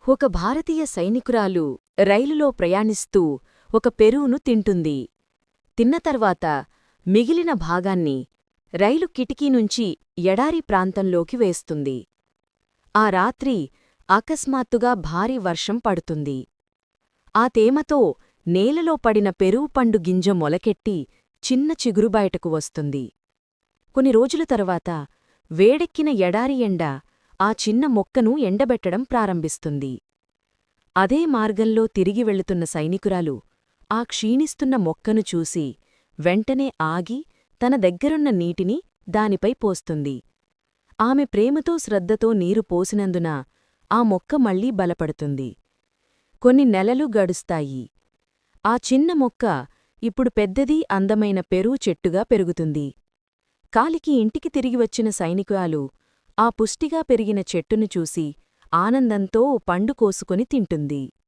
ఒక భారతీయ సైనికురాలు రైలులో ప్రయాణిస్తూ ఒక పెరువును తింటుంది. తిన్న తర్వాత మిగిలిన భాగాన్ని రైలు కిటికీ నుంచి ఎడారి ప్రాంతంలోకి వేస్తుంది. ఆ రాత్రి అకస్మాత్తుగా భారీ వర్షం పడుతుంది. ఆ తేమతో నేలలో పడిన పెరువు పండు గింజ మొలకెట్టి చిన్న చిగురు బయటకు వస్తుంది. కొన్ని రోజుల తరువాత వేడెక్కిన ఎడారి ఎండ ఆ చిన్న మొక్కను ఎండబెట్టడం ప్రారంభిస్తుంది. అదే మార్గంలో తిరిగి వెళుతున్న సైనికురాలు ఆ క్షీణిస్తున్న మొక్కను చూసి వెంటనే ఆగి తన దగ్గరున్న నీటిని దానిపై పోస్తుంది. ఆమె ప్రేమతో శ్రద్ధతో నీరు పోసినందున ఆ మొక్క మళ్లీ బలపడుతుంది. కొన్ని నెలలు గడుస్తాయి. ఆ చిన్న మొక్క ఇప్పుడు పెద్దదీ అందమైన పెరువు చెట్టుగా పెరుగుతుంది. కాలికి ఇంటికి తిరిగి వచ్చిన సైనికురాలు ఆ పుష్టిగా పెరిగిన చెట్టును చూసి ఆనందంతో ఓ పండు కోసుకొని తింటుంది.